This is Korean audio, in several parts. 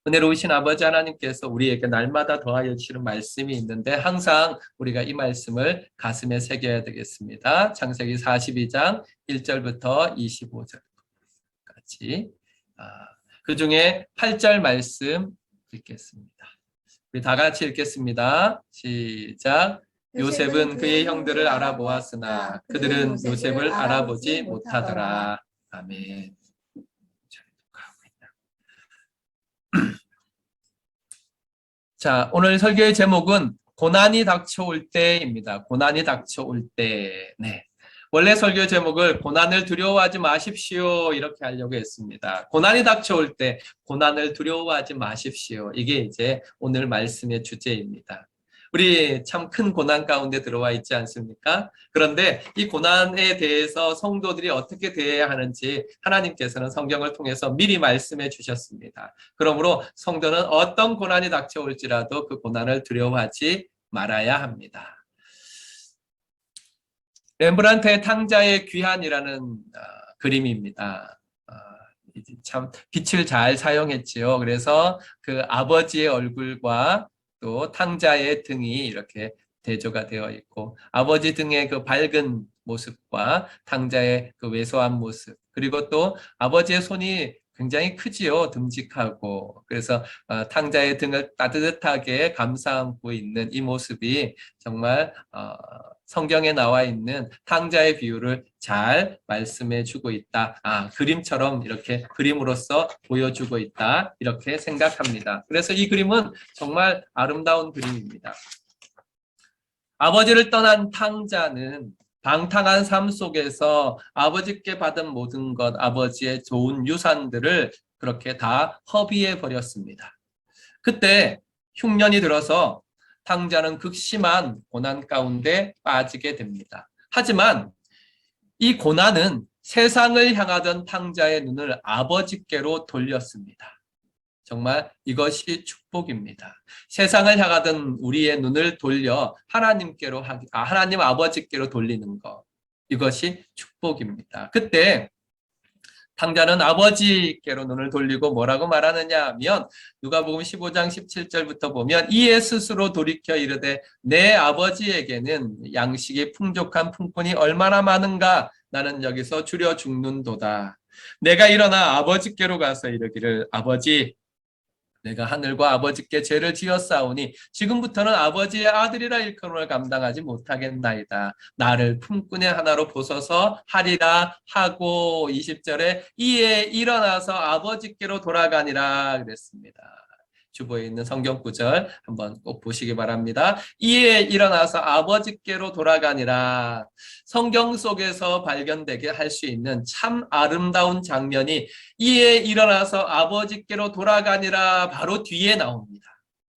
은혜로우신 아버지 하나님께서 우리에게 날마다 더하여 주시는 말씀이 있는데 항상 우리가 이 말씀을 가슴에 새겨야 되겠습니다. 창세기 42장 1절부터 25절까지 그 중에 8절 말씀 읽겠습니다. 우리 다 같이 읽겠습니다. 시작. 요셉은 그의 형들을 알아보았으나 그들은 요셉을 알아보지 못하더라. 아멘. 자, 오늘 설교의 제목은 고난이 닥쳐올 때입니다. 고난이 닥쳐올 때. 네. 원래 설교 제목을 고난을 두려워하지 마십시오 이렇게 하려고 했습니다. 고난이 닥쳐올 때 고난을 두려워하지 마십시오. 이게 이제 오늘 말씀의 주제입니다. 우리 참 큰 고난 가운데 들어와 있지 않습니까? 그런데 이 고난에 대해서 성도들이 어떻게 대해야 하는지 하나님께서는 성경을 통해서 미리 말씀해 주셨습니다. 그러므로 성도는 어떤 고난이 닥쳐올지라도 그 고난을 두려워하지 말아야 합니다. 렘브란트의 탕자의 귀환이라는 그림입니다. 참 빛을 잘 사용했지요. 그래서 그 아버지의 얼굴과 또 탕자의 등이 이렇게 대조가 되어 있고 아버지 등의 그 밝은 모습과 탕자의 그 왜소한 모습 그리고 또 아버지의 손이 굉장히 크지요. 듬직하고 그래서 탕자의 등을 따뜻하게 감싸 안고 있는 이 모습이 정말 성경에 나와 있는 탕자의 비유를 잘 말씀해 주고 있다. 그림처럼 이렇게 그림으로써 보여주고 있다. 이렇게 생각합니다. 그래서 이 그림은 정말 아름다운 그림입니다. 아버지를 떠난 탕자는 방탕한 삶 속에서 아버지께 받은 모든 것, 아버지의 좋은 유산들을 그렇게 다 허비해 버렸습니다. 그때 흉년이 들어서 탕자는 극심한 고난 가운데 빠지게 됩니다. 하지만 이 고난은 세상을 향하던 탕자의 눈을 아버지께로 돌렸습니다. 정말 이것이 축복입니다. 세상을 향하던 우리의 눈을 돌려 하나님께로 하나님 아버지께로 돌리는 것. 이것이 축복입니다. 그때 탕자는 아버지께로 눈을 돌리고 뭐라고 말하느냐 하면 누가복음 15장 17절부터 보면 이에 스스로 돌이켜 이르되 내 아버지에게는 양식이 풍족한 품꾼이 얼마나 많은가 나는 여기서 줄여 죽는도다. 내가 일어나 아버지께로 가서 이르기를 아버지 내가 하늘과 아버지께 죄를 지었사오니 지금부터는 아버지의 아들이라 일컬음을 감당하지 못하겠나이다. 나를 품꾼의 하나로 보소서 하리라 하고 20절에 이에 일어나서 아버지께로 돌아가니라 그랬습니다. 주보에 있는 성경 구절 한번 꼭 보시기 바랍니다. 이에 일어나서 아버지께로 돌아가니라. 성경 속에서 발견되게 할 수 있는 참 아름다운 장면이 이에 일어나서 아버지께로 돌아가니라 바로 뒤에 나옵니다.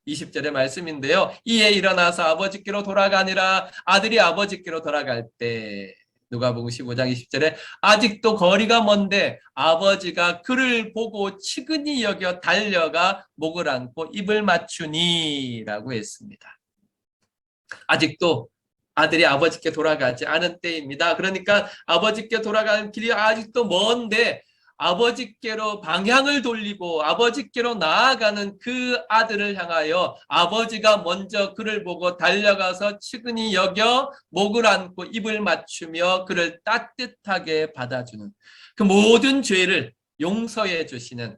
20절의 말씀인데요. 이에 일어나서 아버지께로 돌아가니라 아들이 아버지께로 돌아갈 때 누가복음 15장 20절에 아직도 거리가 먼데 아버지가 그를 보고 치근히 여겨 달려가 목을 안고 입을 맞추니 라고 했습니다. 아직도 아들이 아버지께 돌아가지 않은 때입니다. 그러니까 아버지께 돌아가는 길이 아직도 먼데 아버지께로 방향을 돌리고 아버지께로 나아가는 그 아들을 향하여 아버지가 먼저 그를 보고 달려가서 치근히 여겨 목을 안고 입을 맞추며 그를 따뜻하게 받아주는 그 모든 죄를 용서해 주시는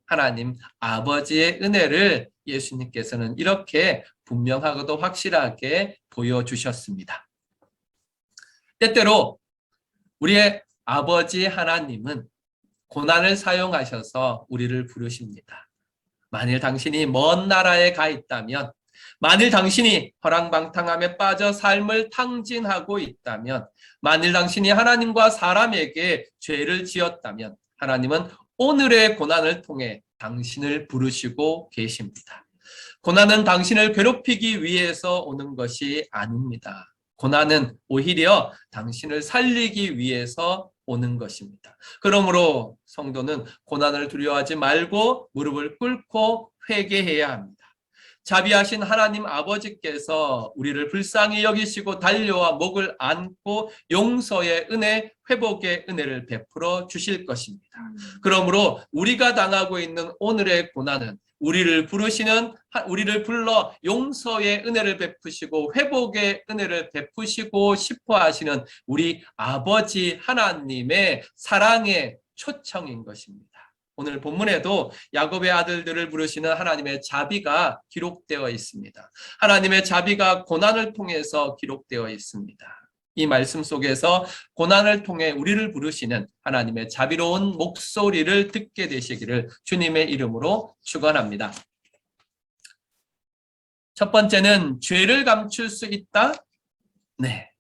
하나님 아버지의 은혜를 예수님께서는 이렇게 분명하고도 확실하게 보여주셨습니다. 때때로 우리의 아버지 하나님은 고난을 사용하셔서 우리를 부르십니다. 만일 당신이 먼 나라에 가 있다면, 만일 당신이 허랑방탕함에 빠져 삶을 탕진하고 있다면, 만일 당신이 하나님과 사람에게 죄를 지었다면 하나님은 오늘의 고난을 통해 당신을 부르시고 계십니다. 고난은 당신을 괴롭히기 위해서 오는 것이 아닙니다. 고난은 오히려 당신을 살리기 위해서 오는 것입니다. 그러므로 성도는 고난을 두려워하지 말고 무릎을 꿇고 회개해야 합니다. 자비하신 하나님 아버지께서 우리를 불쌍히 여기시고 달려와 목을 안고 용서의 은혜, 회복의 은혜를 베풀어 주실 것입니다. 그러므로 우리가 당하고 있는 오늘의 고난은 우리를 불러 용서의 은혜를 베푸시고 회복의 은혜를 베푸시고 싶어 하시는 우리 아버지 하나님의 사랑의 초청인 것입니다. 오늘 본문에도 야곱의 아들들을 부르시는 하나님의 자비가 기록되어 있습니다. 하나님의 자비가 고난을 통해서 기록되어 있습니다. 이 말씀 속에서 고난을 통해 우리를 부르시는 하나님의 자비로운 목소리를 듣게 되시기를 주님의 이름으로 축원합니다. 첫 번째는 죄를 감출 수 있다? 네.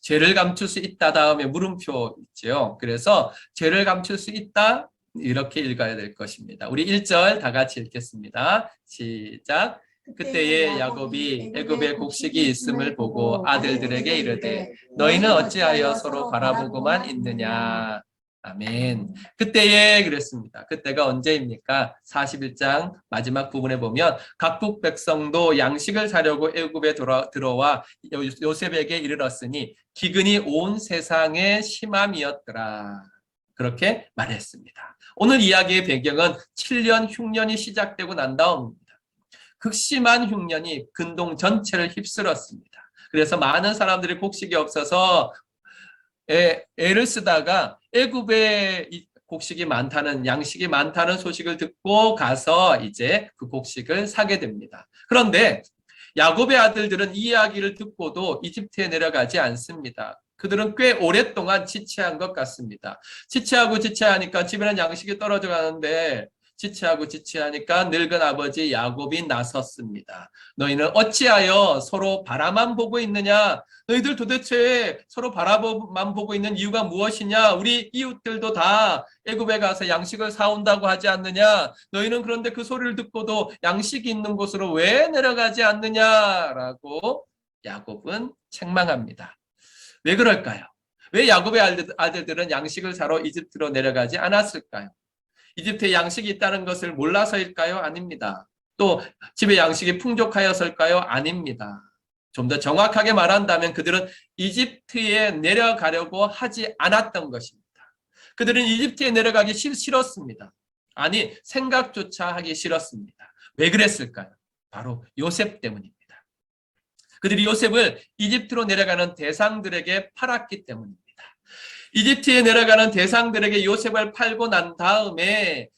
죄를 감출 수 있다 다음에 물음표 있죠. 그래서 죄를 감출 수 있다? 이렇게 읽어야 될 것입니다. 우리 1절 다 같이 읽겠습니다. 시작. 그때에 야곱이 애굽에 곡식이 있음을 보고 아들들에게 이르되 너희는 어찌하여 서로 바라보고만 있느냐. 아멘. 그때에 그랬습니다. 그때가 언제입니까? 41장 마지막 부분에 보면 각국 백성도 양식을 사려고 애굽에 들어와 요셉에게 이르렀으니 기근이 온 세상에 심함이었더라. 그렇게 말했습니다. 오늘 이야기의 배경은 7년 흉년이 시작되고 난 다음입니다. 극심한 흉년이 근동 전체를 휩쓸었습니다. 그래서 많은 사람들이 곡식이 없어서 애를 쓰다가 애굽에 곡식이 많다는, 양식이 많다는 소식을 듣고 가서 이제 그 곡식을 사게 됩니다. 그런데 야곱의 아들들은 이 이야기를 듣고도 이집트에 내려가지 않습니다. 그들은 꽤 오랫동안 지체한 것 같습니다. 지체하니까 집에는 양식이 떨어져 가는데 지체하니까 늙은 아버지 야곱이 나섰습니다. 너희는 어찌하여 서로 바라만 보고 있느냐? 너희들 도대체 서로 바라만 보고 있는 이유가 무엇이냐? 우리 이웃들도 다 애굽에 가서 양식을 사온다고 하지 않느냐? 너희는 그런데 그 소리를 듣고도 양식이 있는 곳으로 왜 내려가지 않느냐라고 야곱은 책망합니다. 왜 그럴까요? 왜 야곱의 아들들은 양식을 사러 이집트로 내려가지 않았을까요? 이집트에 양식이 있다는 것을 몰라서일까요? 아닙니다. 또 집에 양식이 풍족하여서일까요? 아닙니다. 좀 더 정확하게 말한다면 그들은 이집트에 내려가려고 하지 않았던 것입니다. 그들은 이집트에 내려가기 싫었습니다. 아니, 생각조차 하기 싫었습니다. 왜 그랬을까요? 바로 요셉 때문입니다. 그들이 요셉을 이집트로 내려가는 대상들에게 팔았기 때문입니다. 이집트에 내려가는 대상들에게 요셉을 팔고 난 다음에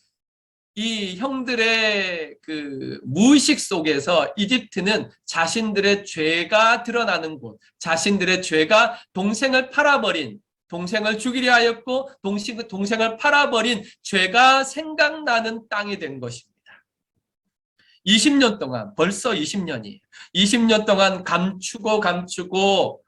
이 형들의 그 무의식 속에서 이집트는 자신들의 죄가 드러나는 곳, 자신들의 죄가 동생을 팔아버린, 동생을 죽이려 하였고 동생을 팔아버린 죄가 생각나는 땅이 된 것입니다. 20년 동안, 벌써 20년이 20년 동안 감추고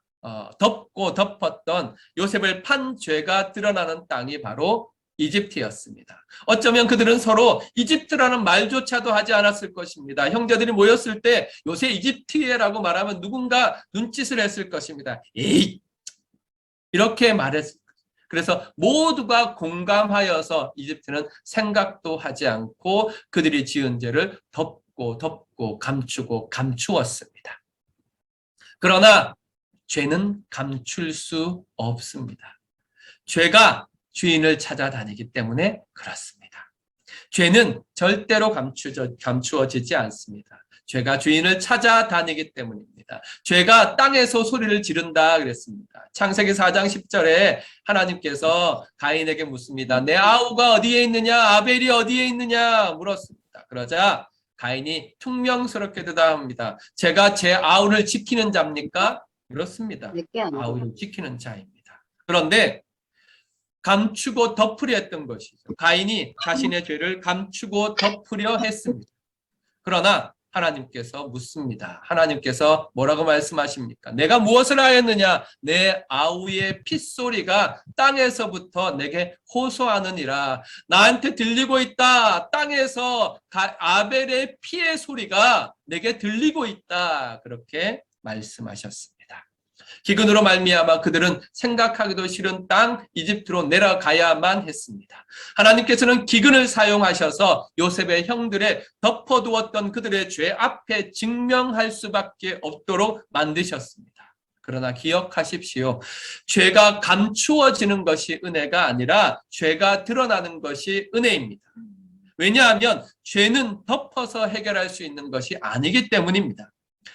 덮고 덮었던 요셉을 판 죄가 드러나는 땅이 바로 이집트였습니다. 어쩌면 그들은 서로 이집트라는 말조차도 하지 않았을 것입니다. 형제들이 모였을 때 요새 이집트에라고 말하면 누군가 눈짓을 했을 것입니다. 에이! 이렇게 말했을 것입니다. 그래서 모두가 공감하여서 이집트는 생각도 하지 않고 그들이 지은 죄를 덮고 감추었습니다. 그러나 죄는 감출 수 없습니다. 죄가 주인을 찾아다니기 때문에 그렇습니다. 죄는 절대로 감추어지지 않습니다. 죄가 주인을 찾아다니기 때문입니다. 죄가 땅에서 소리를 지른다 그랬습니다. 창세기 4장 10절에 하나님께서 가인에게 묻습니다. 내 아우가 어디에 있느냐? 아벨이 어디에 있느냐? 물었습니다. 그러자 가인이 퉁명스럽게 대답합니다. 제가 제 아우를 지키는 자입니까? 그렇습니다. 아우를 지키는 자입니다. 그런데 감추고 덮으려 했던 것이죠. 가인이 자신의 죄를 감추고 덮으려 했습니다. 그러나 하나님께서 묻습니다. 하나님께서 뭐라고 말씀하십니까? 내가 무엇을 하였느냐? 내 아우의 핏소리가 땅에서부터 내게 호소하느니라. 나한테 들리고 있다. 땅에서 아벨의 피의 소리가 내게 들리고 있다. 그렇게 말씀하셨습니다. 기근으로 말미암아 그들은 생각하기도 싫은 땅 이집트로 내려가야만 했습니다. 하나님께서는 기근을 사용하셔서 요셉의 형들의 덮어두었던 그들의 죄 앞에 증명할 수밖에 없도록 만드셨습니다. 그러나 기억하십시오. 죄가 감추어지는 것이 은혜가 아니라 죄가 드러나는 것이 은혜입니다. 왜냐하면 죄는 덮어서 해결할 수 있는 것이 아니기 때문입니다.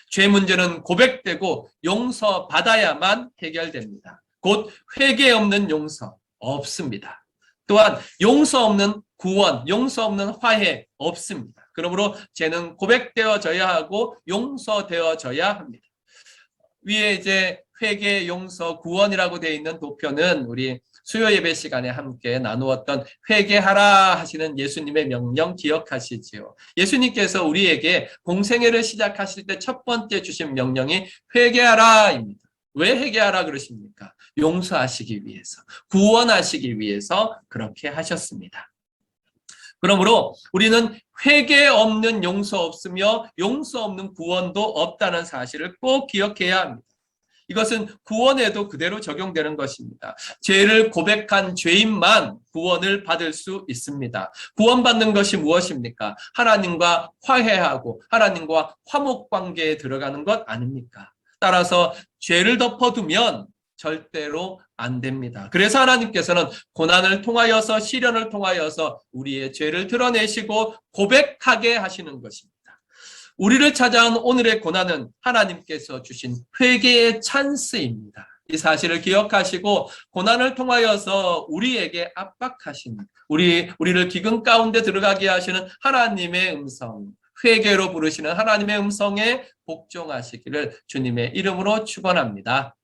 죄 문제는 고백되고 용서받아야만 해결됩니다. 곧 회개 없는 용서 없습니다. 또한 용서 없는 구원, 용서 없는 화해 없습니다. 그러므로 죄는 고백되어져야 하고 용서되어져야 합니다. 위에 이제 회개, 용서, 구원이라고 되어 있는 도표는 우리 수요 예배 시간에 함께 나누었던 회개하라 하시는 예수님의 명령 기억하시지요. 예수님께서 우리에게 공생애를 시작하실 때 첫 번째 주신 명령이 회개하라입니다. 왜 회개하라 그러십니까? 용서하시기 위해서, 구원하시기 위해서 그렇게 하셨습니다. 그러므로 우리는 회개 없는 용서 없으며 용서 없는 구원도 없다는 사실을 꼭 기억해야 합니다. 이것은 구원에도 그대로 적용되는 것입니다. 죄를 고백한 죄인만 구원을 받을 수 있습니다. 구원받는 것이 무엇입니까? 하나님과 화해하고 하나님과 화목 관계에 들어가는 것 아닙니까? 따라서 죄를 덮어두면 절대로 안 됩니다. 그래서 하나님께서는 고난을 통하여서 시련을 통하여서 우리의 죄를 드러내시고 고백하게 하시는 것입니다. 우리를 찾아온 오늘의 고난은 하나님께서 주신 회개의 찬스입니다. 이 사실을 기억하시고 고난을 통하여서 우리에게 압박하시는 우리를 기근 가운데 들어가게 하시는 하나님의 음성, 회개로 부르시는 하나님의 음성에 복종하시기를 주님의 이름으로 축원합니다.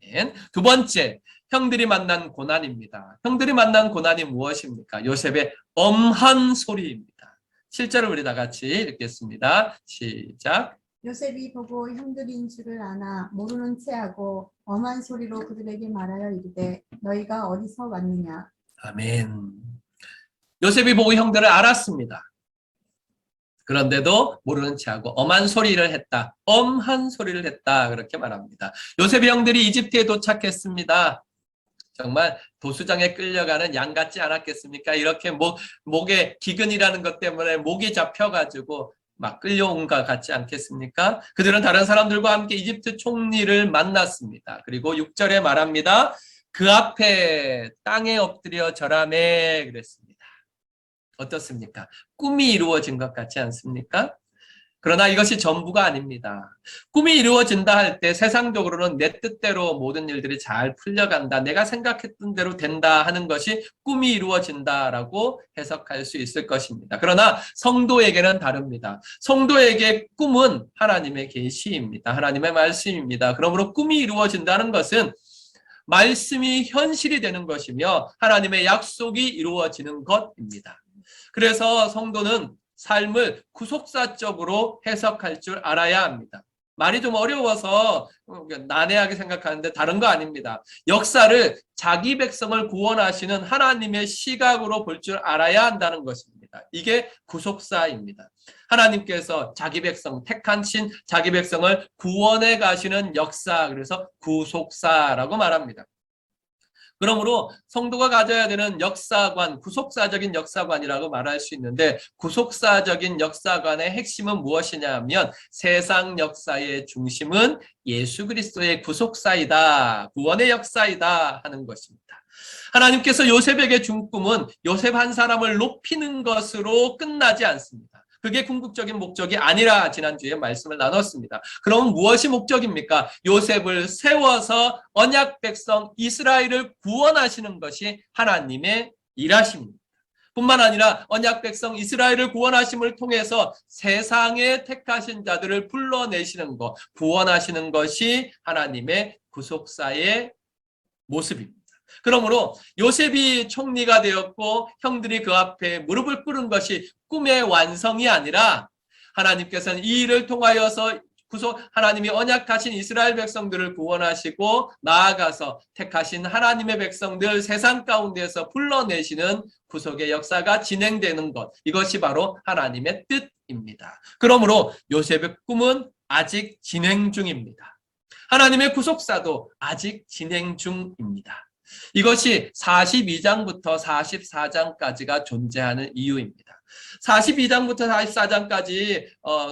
아멘. 두 번째, 형들이 만난 고난입니다. 형들이 만난 고난이 무엇입니까? 요셉의 엄한 소리입니다. 7절을 우리 다 같이 읽겠습니다. 시작. 요셉이 보고 형들인 줄을 아나 모르는 체하고 엄한 소리로 그들에게 말하여 이르되 너희가 어디서 왔느냐. 아멘. 요셉이 보고 형들을 알았습니다. 그런데도 모르는 체하고 엄한 소리를 했다. 엄한 소리를 했다. 그렇게 말합니다. 요셉의 형들이 이집트에 도착했습니다. 정말 도수장에 끌려가는 양 같지 않았겠습니까? 이렇게 목에 기근이라는 것 때문에 목이 잡혀가지고 막 끌려온 것 같지 않겠습니까? 그들은 다른 사람들과 함께 이집트 총리를 만났습니다. 그리고 6절에 말합니다. 그 앞에 땅에 엎드려 절하매 그랬습니다. 어떻습니까? 꿈이 이루어진 것 같지 않습니까? 그러나 이것이 전부가 아닙니다. 꿈이 이루어진다 할 때 세상적으로는 내 뜻대로 모든 일들이 잘 풀려간다, 내가 생각했던 대로 된다 하는 것이 꿈이 이루어진다라고 해석할 수 있을 것입니다. 그러나 성도에게는 다릅니다. 성도에게 꿈은 하나님의 계시입니다. 하나님의 말씀입니다. 그러므로 꿈이 이루어진다는 것은 말씀이 현실이 되는 것이며 하나님의 약속이 이루어지는 것입니다. 그래서 성도는 삶을 구속사적으로 해석할 줄 알아야 합니다. 말이 좀 어려워서 난해하게 생각하는데 다른 거 아닙니다. 역사를 자기 백성을 구원하시는 하나님의 시각으로 볼 줄 알아야 한다는 것입니다. 이게 구속사입니다. 하나님께서 자기 백성, 택한 신 자기 백성을 구원해 가시는 역사, 그래서 구속사라고 말합니다. 그러므로 성도가 가져야 되는 역사관, 구속사적인 역사관이라고 말할 수 있는데 구속사적인 역사관의 핵심은 무엇이냐 하면 세상 역사의 중심은 예수 그리스도의 구속사이다, 구원의 역사이다 하는 것입니다. 하나님께서 요셉에게 준 꿈은 요셉 한 사람을 높이는 것으로 끝나지 않습니다. 그게 궁극적인 목적이 아니라 지난주에 말씀을 나눴습니다. 그럼 무엇이 목적입니까? 요셉을 세워서 언약 백성 이스라엘을 구원하시는 것이 하나님의 일하심입니다. 뿐만 아니라 언약 백성 이스라엘을 구원하심을 통해서 세상에 택하신 자들을 불러내시는 것, 구원하시는 것이 하나님의 구속사의 모습입니다. 그러므로 요셉이 총리가 되었고 형들이 그 앞에 무릎을 꿇은 것이 꿈의 완성이 아니라 하나님께서는 이 일을 통하여서 하나님이 언약하신 이스라엘 백성들을 구원하시고 나아가서 택하신 하나님의 백성들 세상 가운데서 불러내시는 구속의 역사가 진행되는 것, 이것이 바로 하나님의 뜻입니다. 그러므로 요셉의 꿈은 아직 진행 중입니다. 하나님의 구속사도 아직 진행 중입니다. 이것이 42장부터 44장까지가 존재하는 이유입니다. 42장부터 44장까지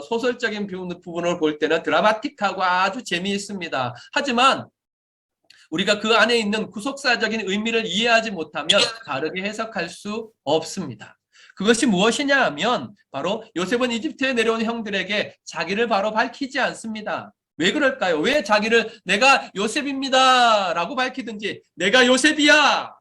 소설적인 부분을 볼 때는 드라마틱하고 아주 재미있습니다. 하지만 우리가 그 안에 있는 구속사적인 의미를 이해하지 못하면 다르게 해석할 수 없습니다. 그것이 무엇이냐 하면 바로 요셉은 이집트에 내려온 형들에게 자기를 바로 밝히지 않습니다. 왜 그럴까요? 왜 자기를 내가 요셉입니다 라고 밝히든지 내가 요셉이야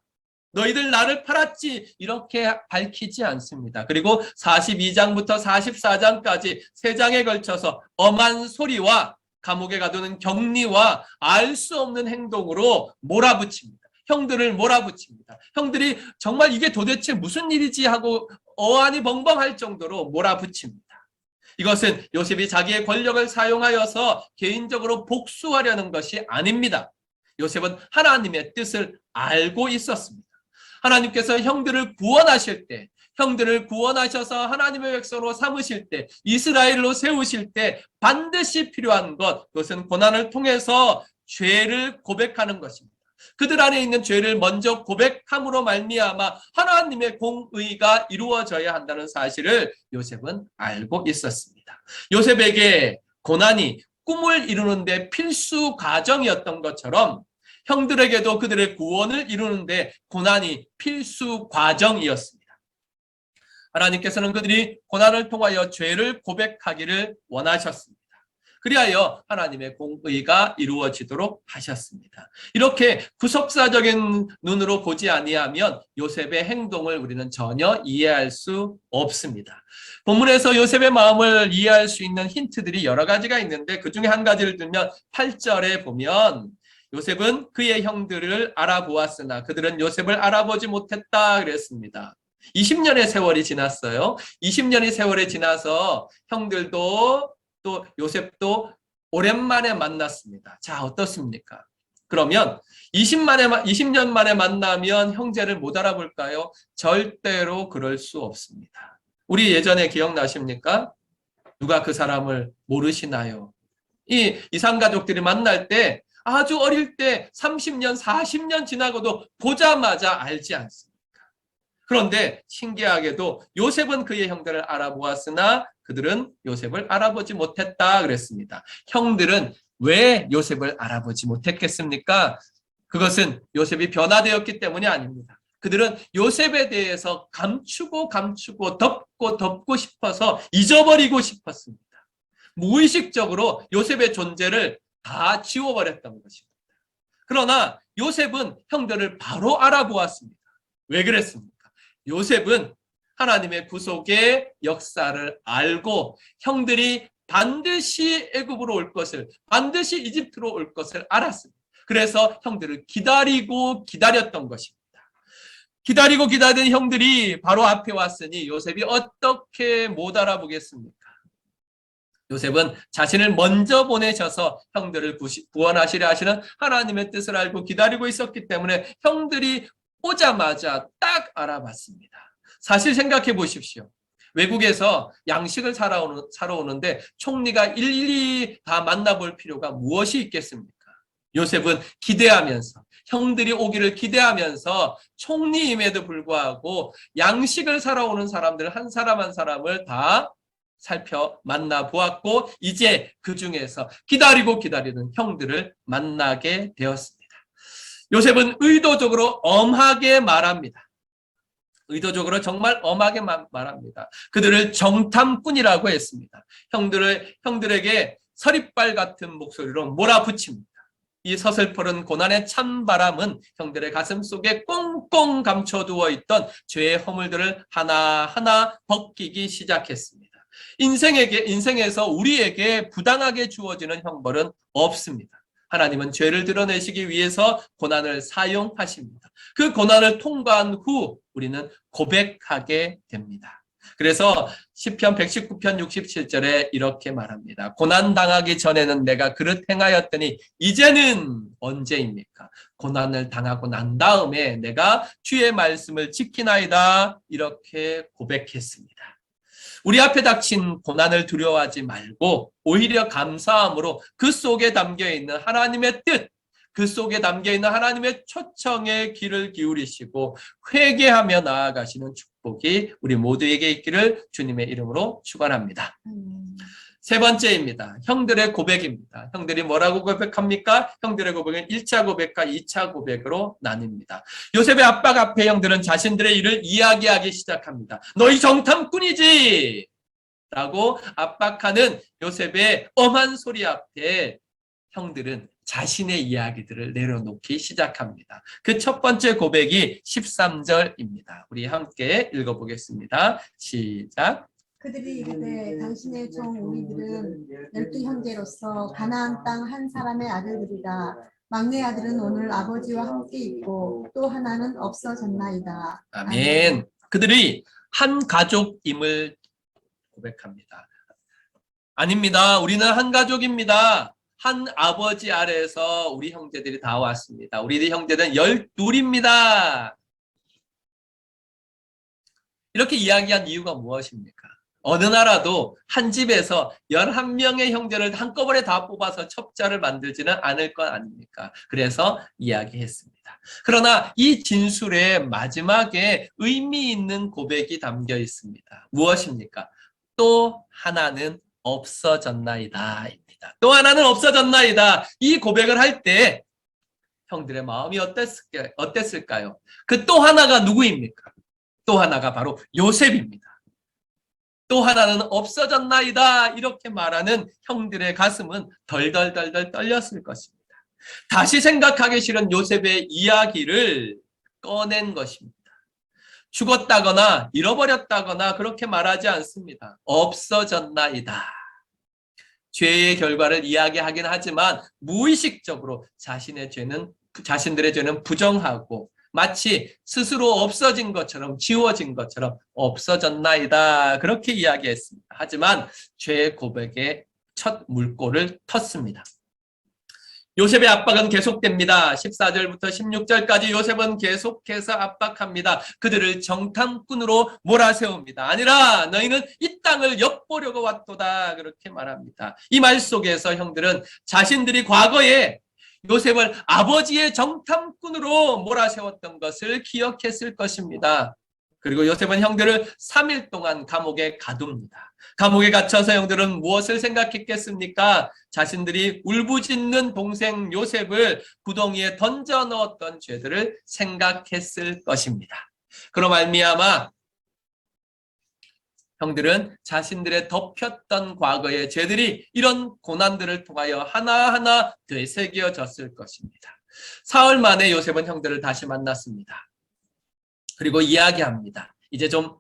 너희들 나를 팔았지 이렇게 밝히지 않습니다. 그리고 42장부터 44장까지 3장에 걸쳐서 엄한 소리와 감옥에 가두는 격리와 알 수 없는 행동으로 몰아붙입니다. 형들을 몰아붙입니다. 형들이 정말 이게 도대체 무슨 일이지 하고 어안이 벙벙할 정도로 몰아붙입니다. 이것은 요셉이 자기의 권력을 사용하여서 개인적으로 복수하려는 것이 아닙니다. 요셉은 하나님의 뜻을 알고 있었습니다. 하나님께서 형들을 구원하실 때, 형들을 구원하셔서 하나님의 백성으로 삼으실 때, 이스라엘로 세우실 때 반드시 필요한 것, 그것은 고난을 통해서 죄를 고백하는 것입니다. 그들 안에 있는 죄를 먼저 고백함으로 말미암아 하나님의 공의가 이루어져야 한다는 사실을 요셉은 알고 있었습니다. 요셉에게 고난이 꿈을 이루는데 필수 과정이었던 것처럼 형들에게도 그들의 구원을 이루는데 고난이 필수 과정이었습니다. 하나님께서는 그들이 고난을 통하여 죄를 고백하기를 원하셨습니다. 그리하여 하나님의 공의가 이루어지도록 하셨습니다. 이렇게 구속사적인 눈으로 보지 아니하면 요셉의 행동을 우리는 전혀 이해할 수 없습니다. 본문에서 요셉의 마음을 이해할 수 있는 힌트들이 여러 가지가 있는데 그 중에 한 가지를 들면 8절에 보면 요셉은 그의 형들을 알아보았으나 그들은 요셉을 알아보지 못했다 그랬습니다. 20년의 세월이 지났어요. 20년의 세월이 지나서 형들도 또 요셉도 오랜만에 만났습니다. 자, 어떻습니까? 그러면 20년 만에 만나면 형제를 못 알아볼까요? 절대로 그럴 수 없습니다. 우리 예전에 기억나십니까? 누가 그 사람을 모르시나요? 이 이산가족들이 만날 때 아주 어릴 때 30년, 40년 지나고도 보자마자 알지 않습니까? 그런데 신기하게도 요셉은 그의 형들을 알아보았으나 그들은 요셉을 알아보지 못했다 그랬습니다. 형들은 왜 요셉을 알아보지 못했겠습니까? 그것은 요셉이 변화되었기 때문이 아닙니다. 그들은 요셉에 대해서 감추고 덮고 싶어서 잊어버리고 싶었습니다. 무의식적으로 요셉의 존재를 다 지워버렸던 것입니다. 그러나 요셉은 형들을 바로 알아보았습니다. 왜 그랬습니까? 요셉은 하나님의 구속의 역사를 알고 형들이 반드시 애굽으로 올 것을, 반드시 이집트로 올 것을 알았습니다. 그래서 형들을 기다렸던 것입니다. 기다리고 기다리던 형들이 바로 앞에 왔으니 요셉이 어떻게 못 알아보겠습니까? 요셉은 자신을 먼저 보내셔서 형들을 구원하시려 하시는 하나님의 뜻을 알고 기다리고 있었기 때문에 형들이 오자마자 딱 알아봤습니다. 사실 생각해 보십시오. 외국에서 양식을 사러 오는데 총리가 일일이 다 만나볼 필요가 무엇이 있겠습니까? 요셉은 기대하면서 형들이 오기를 기대하면서 총리임에도 불구하고 양식을 사러 오는 사람들 한 사람 한 사람을 다 만나보았고 이제 그 중에서 기다리는 형들을 만나게 되었습니다. 요셉은 의도적으로 엄하게 말합니다. 의도적으로 정말 엄하게 말합니다. 그들을 정탐꾼이라고 했습니다. 형들에게 서리빨 같은 목소리로 몰아붙입니다. 이 서슬퍼른 고난의 찬바람은 형들의 가슴 속에 꽁꽁 감춰두어 있던 죄의 허물들을 하나하나 벗기기 시작했습니다. 인생에서 우리에게 부당하게 주어지는 형벌은 없습니다. 하나님은 죄를 드러내시기 위해서 고난을 사용하십니다. 그 고난을 통과한 후 우리는 고백하게 됩니다. 그래서 시편 119편 67절에 이렇게 말합니다. 고난당하기 전에는 내가 그릇 행하였더니 이제는 언제입니까? 고난을 당하고 난 다음에 내가 주의 말씀을 지키나이다 이렇게 고백했습니다. 우리 앞에 닥친 고난을 두려워하지 말고 오히려 감사함으로 그 속에 담겨있는 하나님의 뜻, 그 속에 담겨있는 하나님의 초청에 귀를 기울이시고 회개하며 나아가시는 축복이 우리 모두에게 있기를 주님의 이름으로 축원합니다. 세 번째입니다. 형들의 고백입니다. 형들이 뭐라고 고백합니까? 형들의 고백은 1차 고백과 2차 고백으로 나뉩니다. 요셉의 아빠 앞에 형들은 자신들의 일을 이야기하기 시작합니다. 너희 정탐꾼이지! 라고 압박하는 요셉의 엄한 소리 앞에 형들은 자신의 이야기들을 내려놓기 시작합니다. 그 첫 번째 고백이 13절입니다. 우리 함께 읽어보겠습니다. 시작. 그들이 이르되 당신의 종 우리들은 12 형제로서 가나안 땅 한 사람의 아들들이라. 막내 아들은 오늘 아버지와 함께 있고 또 하나는 없어졌나이다. 아멘. 그들이 한 가족임을 고백합니다. 아닙니다. 우리는 한 가족입니다. 한 아버지 아래에서 우리 형제들이 다 왔습니다. 우리 형제들은 12입니다. 이렇게 이야기한 이유가 무엇입니까? 어느 나라도 한 집에서 11명의 형제를 한꺼번에 다 뽑아서 첩자를 만들지는 않을 것 아닙니까? 그래서 이야기했습니다. 그러나 이 진술의 마지막에 의미 있는 고백이 담겨 있습니다. 무엇입니까? 또 하나는 없어졌나이다 입니다. 또 하나는 없어졌나이다. 이 고백을 할 때 형들의 마음이 어땠을까요? 그 또 하나가 누구입니까? 또 하나가 바로 요셉입니다. 또 하나는 없어졌나이다 이렇게 말하는 형들의 가슴은 덜덜덜덜 떨렸을 것입니다. 다시 생각하기 싫은 요셉의 이야기를 꺼낸 것입니다. 죽었다거나 잃어버렸다거나 그렇게 말하지 않습니다. 없어졌나이다. 죄의 결과를 이야기하긴 하지만 무의식적으로 자신들의 죄는 부정하고 마치 스스로 없어진 것처럼 지워진 것처럼 없어졌나이다 그렇게 이야기했습니다. 하지만 죄의 고백의 첫 물꼬를 텄습니다. 요셉의 압박은 계속됩니다. 14절부터 16절까지 요셉은 계속해서 압박합니다. 그들을 정탐꾼으로 몰아세웁니다. 아니라 너희는 이 땅을 엿보려고 왔도다 그렇게 말합니다. 이 말 속에서 형들은 자신들이 과거에 요셉을 아버지의 정탐꾼으로 몰아세웠던 것을 기억했을 것입니다. 그리고 요셉은 형들을 3일 동안 감옥에 가둡니다. 감옥에 갇혀서 형들은 무엇을 생각했겠습니까? 자신들이 울부짖는 동생 요셉을 구덩이에 던져 넣었던 죄들을 생각했을 것입니다. 그로 말미암아 형들은 자신들의 덮였던 과거의 죄들이 이런 고난들을 통하여 하나하나 되새겨졌을 것입니다. 사흘 만에 요셉은 형들을 다시 만났습니다. 그리고 이야기합니다. 이제 좀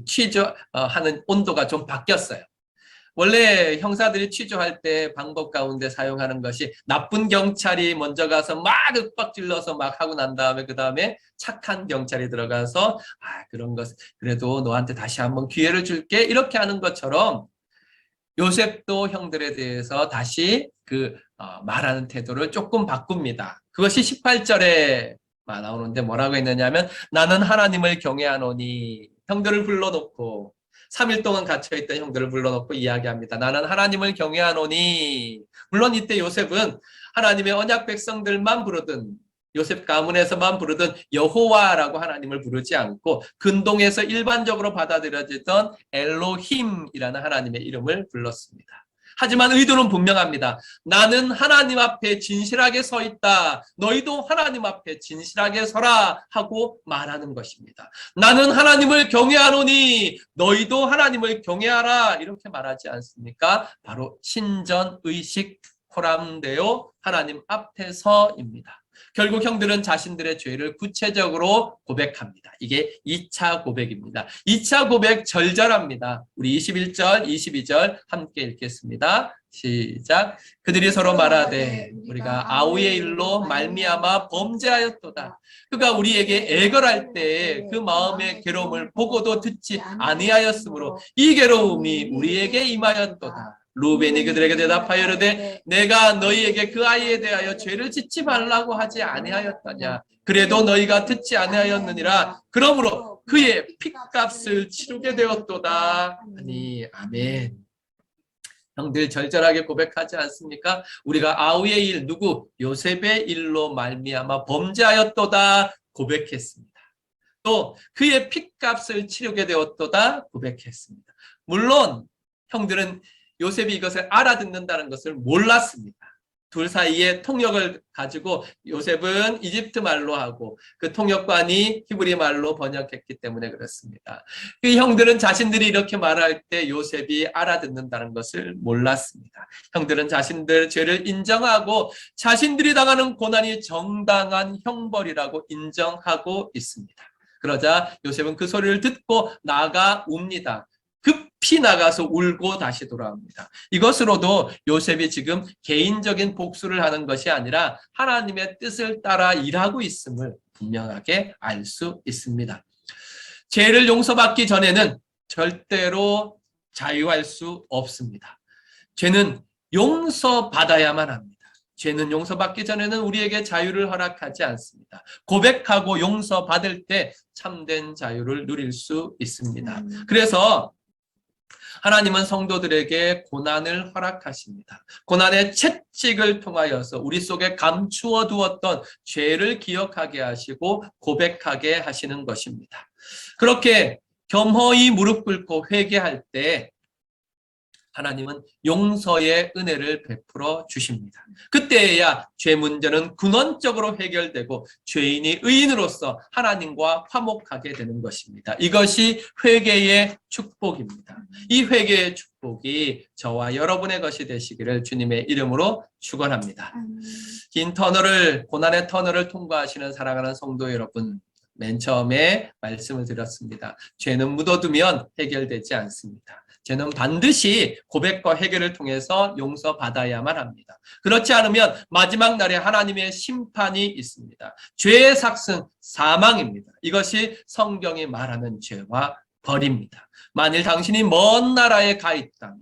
취조하는 온도가 좀 바뀌었어요. 원래 형사들이 취조할 때 방법 가운데 사용하는 것이 나쁜 경찰이 먼저 가서 막 윽박질러서 막 하고 난 다음에 그 다음에 착한 경찰이 들어가서 그런 것 그래도 너한테 다시 한번 기회를 줄게 이렇게 하는 것처럼 요셉도 형들에 대해서 다시 말하는 태도를 조금 바꿉니다. 그것이 18절에 나오는데 뭐라고 했느냐면 나는 하나님을 경외하노니 형들을 불러놓고 3일 동안 갇혀있던 형들을 불러놓고 이야기합니다. 나는 하나님을 경외하노니. 물론 이때 요셉은 하나님의 언약 백성들만 부르든 요셉 가문에서만 부르든 여호와라고 하나님을 부르지 않고 근동에서 일반적으로 받아들여지던 엘로힘이라는 하나님의 이름을 불렀습니다. 하지만 의도는 분명합니다. 나는 하나님 앞에 진실하게 서 있다. 너희도 하나님 앞에 진실하게 서라 하고 말하는 것입니다. 나는 하나님을 경외하노니 너희도 하나님을 경외하라 이렇게 말하지 않습니까? 바로 신전의식 코람데오 하나님 앞에서입니다. 결국 형들은 자신들의 죄를 구체적으로 고백합니다. 이게 2차 고백입니다. 2차 고백 절절합니다. 우리 21절, 22절 함께 읽겠습니다. 시작. 그들이 서로 말하되 우리가 아우의 일로 말미암아 범죄하였도다. 그가 우리에게 애걸할 때에 그 마음의 괴로움을 보고도 듣지 아니하였으므로 이 괴로움이 우리에게 임하였도다. 루벤이 그들에게 대답하여 이르되 내가 너희에게 그 아이에 대하여 죄를 짓지 말라고 하지 아니하였더냐. 그래도 너희가 듣지 아니하였느니라. 그러므로 그의 핏값을 치르게 되었도다 하니. 아멘. 형들 절절하게 고백하지 않습니까? 우리가 아우의 일, 누구? 요셉의 일로 말미암아 범죄하였도다 고백했습니다. 또 그의 핏값을 치르게 되었도다 고백했습니다. 물론 형들은 요셉이 이것을 알아듣는다는 것을 몰랐습니다. 둘 사이에 통역을 가지고 요셉은 이집트 말로 하고 그 통역관이 히브리 말로 번역했기 때문에 그렇습니다. 그 형들은 자신들이 이렇게 말할 때 요셉이 알아듣는다는 것을 몰랐습니다. 형들은 자신들 죄를 인정하고 자신들이 당하는 고난이 정당한 형벌이라고 인정하고 있습니다. 그러자 요셉은 그 소리를 듣고 나가 웁니다. 급히 나가서 울고 다시 돌아옵니다. 이것으로도 요셉이 지금 개인적인 복수를 하는 것이 아니라 하나님의 뜻을 따라 일하고 있음을 분명하게 알 수 있습니다. 죄를 용서받기 전에는 절대로 자유할 수 없습니다. 죄는 용서받아야만 합니다. 죄는 용서받기 전에는 우리에게 자유를 허락하지 않습니다. 고백하고 용서받을 때 참된 자유를 누릴 수 있습니다. 그래서 하나님은 성도들에게 고난을 허락하십니다. 고난의 채찍을 통하여서 우리 속에 감추어 두었던 죄를 기억하게 하시고 고백하게 하시는 것입니다. 그렇게 겸허히 무릎 꿇고 회개할 때 하나님은 용서의 은혜를 베풀어 주십니다. 그때야 죄 문제는 근원적으로 해결되고 죄인이 의인으로서 하나님과 화목하게 되는 것입니다. 이것이 회개의 축복입니다. 이 회개의 축복이 저와 여러분의 것이 되시기를 주님의 이름으로 축원합니다. 긴 터널을, 고난의 터널을 통과하시는 사랑하는 성도 여러분, 맨 처음에 말씀을 드렸습니다. 죄는 묻어두면 해결되지 않습니다. 죄는 반드시 고백과 해결을 통해서 용서받아야만 합니다. 그렇지 않으면 마지막 날에 하나님의 심판이 있습니다. 죄의 삭은 사망입니다. 이것이 성경이 말하는 죄와 벌입니다. 만일 당신이 먼 나라에 가 있다면,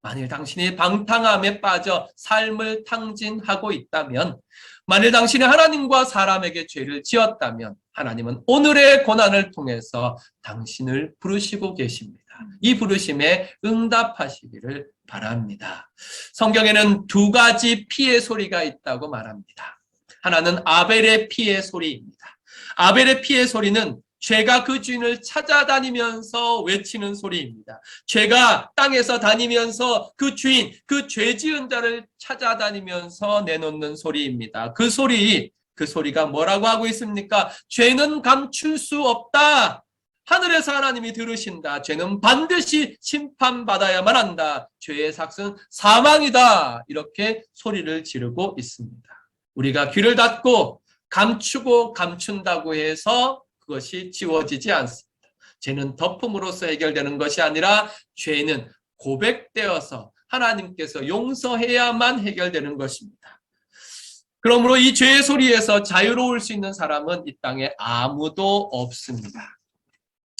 만일 당신이 방탕함에 빠져 삶을 탕진하고 있다면, 만일 당신이 하나님과 사람에게 죄를 지었다면 하나님은 오늘의 고난을 통해서 당신을 부르시고 계십니다. 이 부르심에 응답하시기를 바랍니다. 성경에는 두 가지 피의 소리가 있다고 말합니다. 하나는 아벨의 피의 소리입니다. 아벨의 피의 소리는 죄가 그 주인을 찾아다니면서 외치는 소리입니다. 죄가 땅에서 다니면서 그 주인, 그 죄 지은 자를 찾아다니면서 내놓는 소리입니다. 그 소리가 뭐라고 하고 있습니까? 죄는 감출 수 없다. 하늘에서 하나님이 들으신다. 죄는 반드시 심판받아야만 한다. 죄의 삭은 사망이다. 이렇게 소리를 지르고 있습니다. 우리가 귀를 닫고 감추고 감춘다고 해서 그것이 지워지지 않습니다. 죄는 덮음으로써 해결되는 것이 아니라 죄는 고백되어서 하나님께서 용서해야만 해결되는 것입니다. 그러므로 이 죄의 소리에서 자유로울 수 있는 사람은 이 땅에 아무도 없습니다.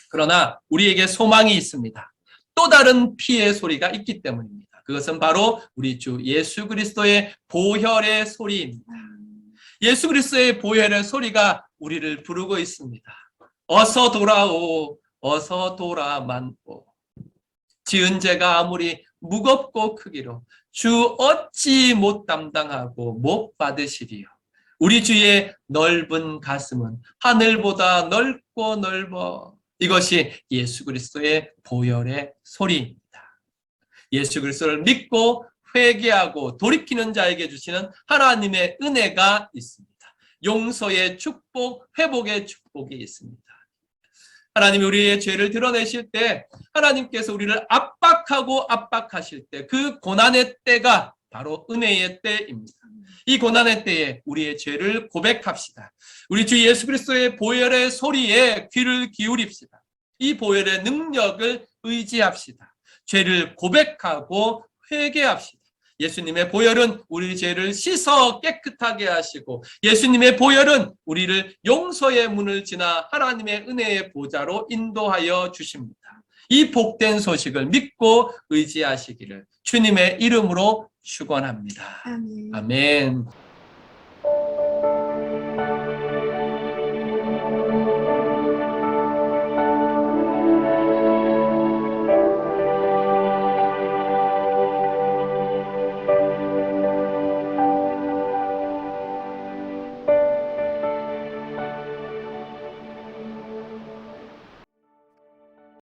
그러나 우리에게 소망이 있습니다. 또 다른 피의 소리가 있기 때문입니다. 그것은 바로 우리 주 예수 그리스도의 보혈의 소리입니다. 예수 그리스도의 보혈의 소리가 우리를 부르고 있습니다. 어서 돌아오, 어서 돌아만오. 지은 죄가 아무리 무겁고 크기로 주 어찌 못 담당하고 못 받으시리요. 우리 주의 넓은 가슴은 하늘보다 넓고 넓어. 이것이 예수 그리스도의 보혈의 소리입니다. 예수 그리스도를 믿고 회개하고 돌이키는 자에게 주시는 하나님의 은혜가 있습니다. 용서의 축복, 회복의 축복이 있습니다. 하나님이 우리의 죄를 드러내실 때, 하나님께서 우리를 압박하고 압박하실 때, 그 고난의 때가 바로 은혜의 때입니다. 이 고난의 때에 우리의 죄를 고백합시다. 우리 주 예수 그리스도의 보혈의 소리에 귀를 기울입시다. 이 보혈의 능력을 의지합시다. 죄를 고백하고 회개합시다. 예수님의 보혈은 우리 죄를 씻어 깨끗하게 하시고, 예수님의 보혈은 우리를 용서의 문을 지나 하나님의 은혜의 보좌로 인도하여 주십니다. 이 복된 소식을 믿고 의지하시기를 주님의 이름으로 축원합니다. 아멘. 아멘.